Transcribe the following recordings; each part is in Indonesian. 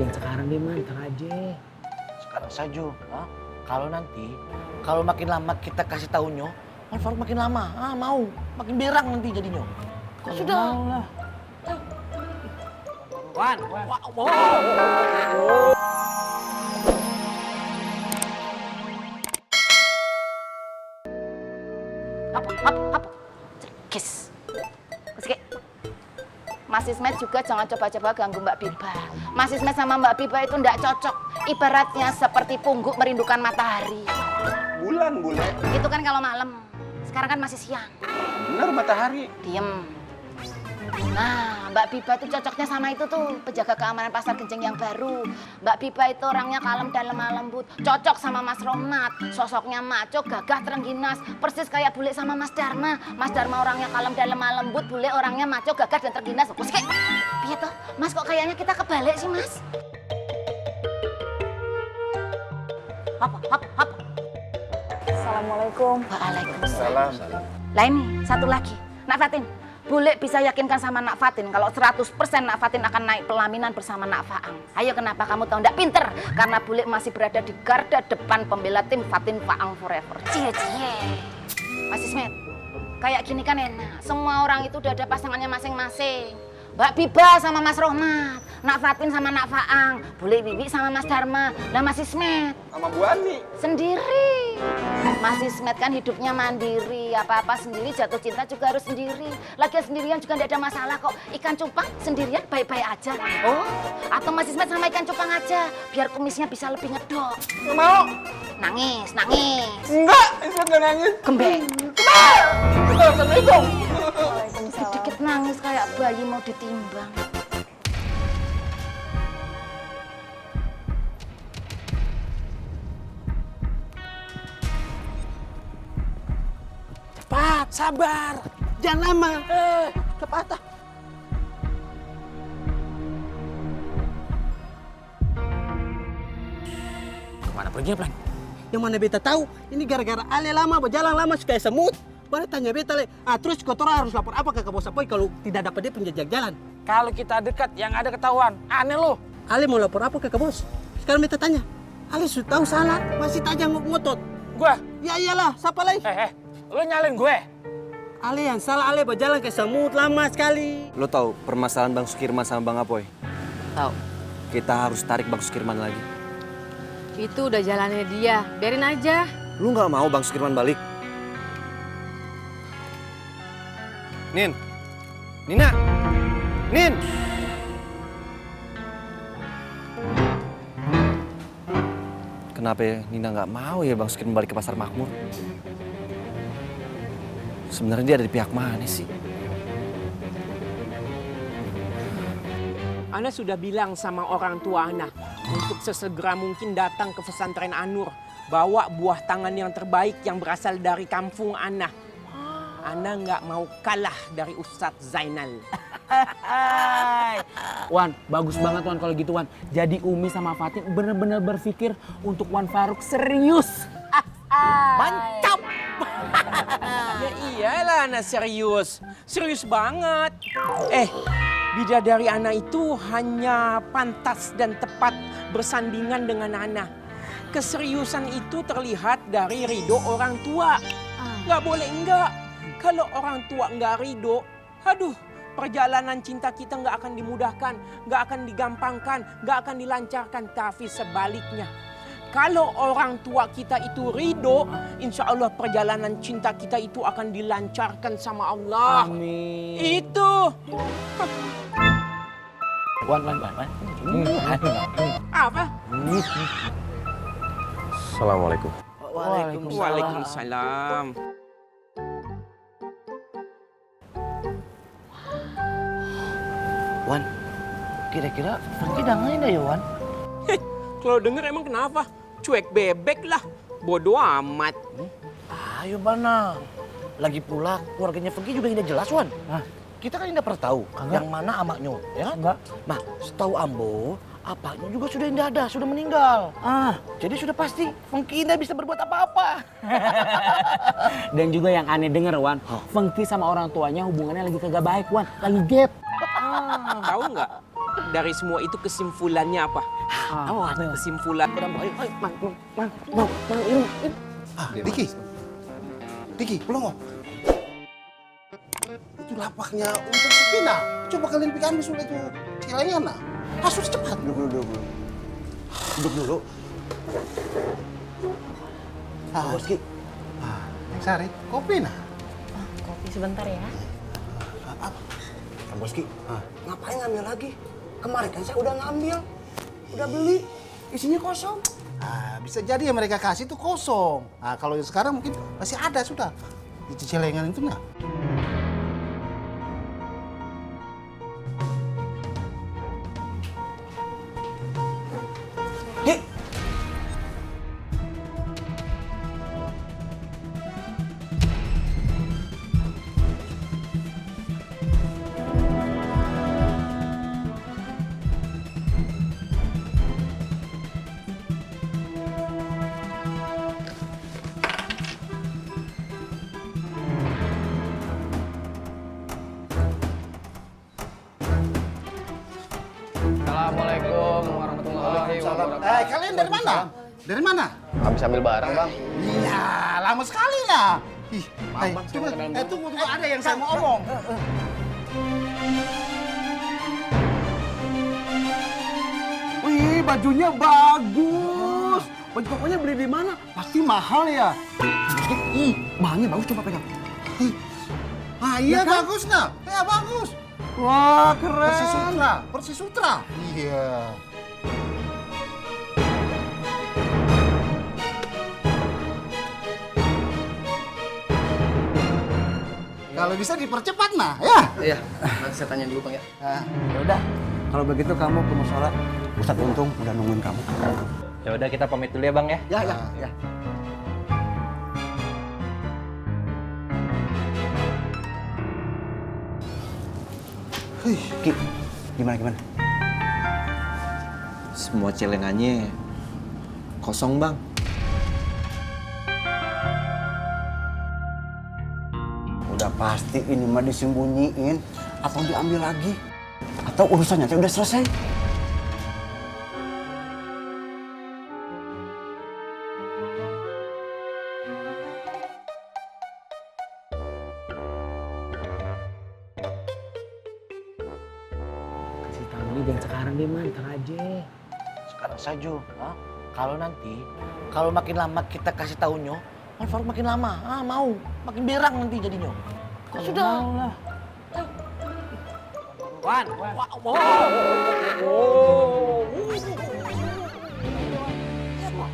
jangan sekarang deh man, ntar aja. Sekarang saja. Kalau makin lama kita kasih taunya, Wan Faruk makin lama. Mau. Makin berang nanti jadinya. Kok sudah? Lah. Wan. Hap. Cekis. Meski. Mas Ismet juga jangan coba-coba ganggu Mbak Biba. Mas Ismet sama Mbak Biba itu ndak cocok. Ibaratnya seperti pungguk merindukan matahari. Bulan, bule. Itu kan kalau malam. Sekarang kan masih siang. Bener matahari. Diem. Nah, Mbak Biba tuh cocoknya sama itu tuh, penjaga keamanan pasar Genjing yang baru. Mbak Biba itu orangnya kalem dan lemah lembut. Cocok sama Mas Rohmat. Sosoknya maco, gagah, terengginas. Persis kayak Bule sama Mas Dharma. Mas Dharma orangnya kalem dan lemah lembut. Bule orangnya maco, gagah, dan terengginas. Terus kayak, piye toh? Mas kok kayaknya kita kebalik sih, Mas? Hap. Assalamualaikum. Waalaikumsalam. Lah ini, satu lagi. Nak Fatin, Bule bisa yakinkan sama Nak Fatin kalau 100% Nak Fatin akan naik pelaminan bersama Nak Faang. Ayo kenapa kamu tahu ndak pinter? Karena Bule masih berada di garda depan pembela tim Fatin Faang Forever. Cie. Mas Ismet, kayak gini kan enak. Semua orang itu udah ada pasangannya masing-masing. Mbak Biba sama Mas Rohmat, Nak Fatin sama Nak Faang, Bule Bibi sama Mas Dharma, dan Mas Ismet Sama Bu Ani. sendiri. Mas Ismet kan hidupnya mandiri, apa-apa sendiri, jatuh cinta juga harus sendiri. Lagian sendirian juga tidak ada masalah kok. Ikan cupang sendirian baik-baik aja. Oh, atau Mas Ismet sama ikan cupang aja, biar kumisnya bisa lebih ngedok. Nggak mau. Nangis. Enggak, Ismet nggak nangis. Gembeng. Assalamualaikum. Sedikit nangis kayak bayi mau ditimbang. Cepat, sabar. Jangan lama. Cepat ah. Kemana pergi Plan? Yang mana beta tahu, ini gara-gara Ale lama berjalan lama supaya semut. Baru tanya beta le, terus kotor harus lapor apa ke Bos Apoy kalau tidak dapat dia penjajak jalan? Kalau kita dekat yang ada ketahuan, aneh lo. Ale mau lapor apa ke Bos? Sekarang beta tanya, Ale sudah tahu salah, masih aja ngotot. Gua, Ya iyalah, siapa lagi? lo nyalin gue. Ale yang salah, Ale berjalan ke semut lama sekali. Lo tahu permasalahan Bang Sukirman sama Bang Apoy? Tahu. Kita harus tarik Bang Sukirman lagi. Itu udah jalannya dia, biarin aja. Lu nggak mau Bang Sukirman balik? Nin! Nina! Nin! Kenapa ya Nina nggak mau ya Bang Sukirman balik ke Pasar Makmur? Sebenarnya dia ada di pihak mana sih? Ana sudah bilang sama orang tua Ana untuk sesegera mungkin datang ke pesantren Anur. Bawa buah tangan yang terbaik yang berasal dari kampung Ana. Ana nggak mau kalah dari Ustadz Zainal. Wan, bagus banget Wan kalau gitu Wan. Jadi Umi sama Fatin bener-bener berpikir untuk Wan Faruk serius. Mantap. Ya iyalah Ana serius. Serius banget. Bidadari Ana itu hanya pantas dan tepat bersandingan dengan Ana. Keseriusan itu terlihat dari ridho orang tua. Nggak boleh enggak. Kalau orang tua nggak ridho, aduh, perjalanan cinta kita nggak akan dimudahkan, nggak akan digampangkan, nggak akan dilancarkan. Tapi sebaliknya, kalau orang tua kita itu ridho, insya Allah perjalanan cinta kita itu akan dilancarkan sama Allah. Amin. Itu. Wan. Apa? Assalamualaikum. Waalaikumsalam. Wan, kira-kira Franky dangain dah ya Wan? Kalau denger emang kenapa? Cuek bebek lah. Bodoh amat. Ayo mana? Lagi pula keluarganya Franky juga tidak jelas Wan. Kita kan tidak pernah tahu yang mana amaknya, ya? Enggak. Nah, setahu Ambo, apanya juga sudah tidak ada, sudah meninggal. Jadi sudah pasti Franky tidak bisa berbuat apa-apa. Dan juga yang aneh denger Wan, Fengki sama orang tuanya hubungannya lagi kagak baik Wan, lagi gap. Tahu nggak? dari semua itu kesimpulannya apa? Kesimpulan. Diki, pelongo. Itu lapaknya untuk si Pina. Coba kalian pikir ambil sudah itu celengan nah. Harus cepat. Duduk dulu. Boski. Neng Sari, kopi nah. Kopi sebentar ya. Kang Boski, ngapain ngambil lagi? Kemarin kan saya udah ngambil, udah beli, isinya kosong. Bisa jadi yang mereka kasih itu kosong. Kalau yang sekarang mungkin masih ada sudah. Itu celengan itu nah. Assalamualaikum warahmatullahi wabarakatuh. Kalian dari mana? Dari mana? Habis ambil barang, Bang. Iya, lama sekali lah. Tunggu, ada yang saya mau omong. Wih, bajunya bagus. Baju kokonya beli di mana? Pasti mahal ya. Bahannya bagus, coba pegang. Iya kan? Bagus nah. Ya bagus. Wah, keren. Persis Sutra. Iya. Kalau bisa dipercepat nah, ya. Iya, nanti saya tanya dulu, Bang ya. Ya udah. Kalau begitu kamu ke musola. Ustadz Untung udah nungguin kamu. Ya udah kita pamit dulu ya bang ya. Ya. Ki, gimana? Semua celengannya kosong bang. Udah pasti ini mah disembunyiin atau diambil lagi. Atau urusannya udah selesai. Kasih tahu dan sekarang deh man, ntar aja. Sekarang saja. Kalau makin lama kita kasih tahunya, Wan Faruk makin lama. Mau, makin berang nanti jadinya. Sudah. Wan.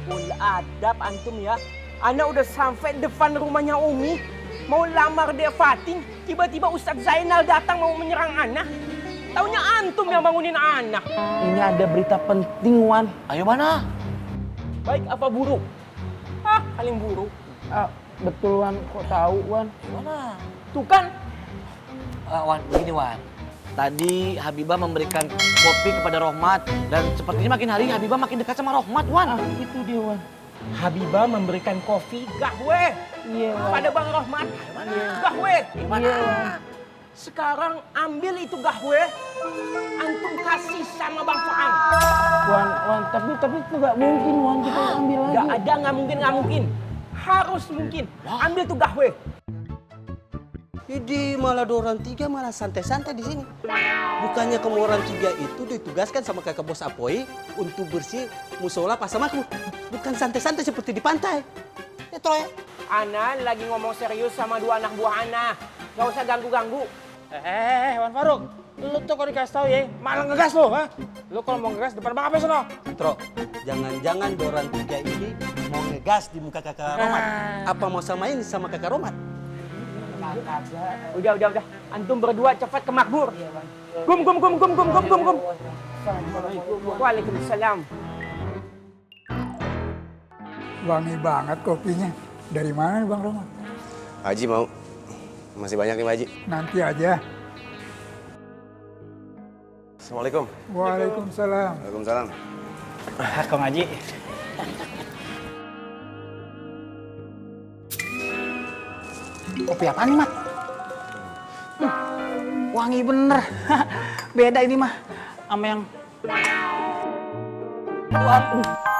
Full adab antum ya. Ana udah sampai depan rumahnya Umi. Mau lamar dia Fatin. Tiba-tiba Ustadz Zainal datang mau menyerang Ana. Taunya antum yang bangunin Ana. Ini ada berita penting, Wan. Ayo mana? Baik apa buruk? Paling buruk. Betul, Wan. Kok tahu, Wan? Mana? Tuh kan. Wan, begini, Wan. Tadi Habibah memberikan kopi kepada Rohmat. Dan sepertinya makin hari Habibah makin dekat sama Rohmat, Wan. Itu dia, Wan. Habibah memberikan kopi gahwe. Iya, Wan. Pada Bang Rohmat. Gahwe. Gimana? Sekarang ambil itu gahwe. Antum kasih sama Bang Faang. Wan, tapi itu nggak mungkin, Wan. Kita ambil lagi. Nggak mungkin. Harus mungkin. Ambil tuh gahwe. Jadi malah orang tiga malah santai-santai di sini. Bukannya kamu orang tiga itu ditugaskan sama kakak bos Apoy untuk bersih musola Pasar Makmur. Bukan santai-santai seperti di pantai. Ya Troy. Ana lagi ngomong serius sama dua anak buah Ana. Gak usah ganggu-ganggu. Wan Faruk, lu tuh kalau dikasih tahu ya, malah ngegas lu, ha? Lu kalau mau ngegas depan Bang Ape sono. Tro, jangan-jangan orang tiga ini mau ngegas di muka kakak Romat. Apa mau samain sama kakak Romat? Udah. Antum berdua cepat ke Makmur. Gum. Waalaikumsalam. Wangi banget kopinya. Dari mana nih Bang Romat? Haji mau? Masih banyak nih Pak Haji. Nanti aja. Assalamualaikum. Waalaikumsalam. Waalaikumsalam. Kong Haji. Kopi apa nih, Mat? Wangi bener. Beda ini mah. sama yang... Waduh.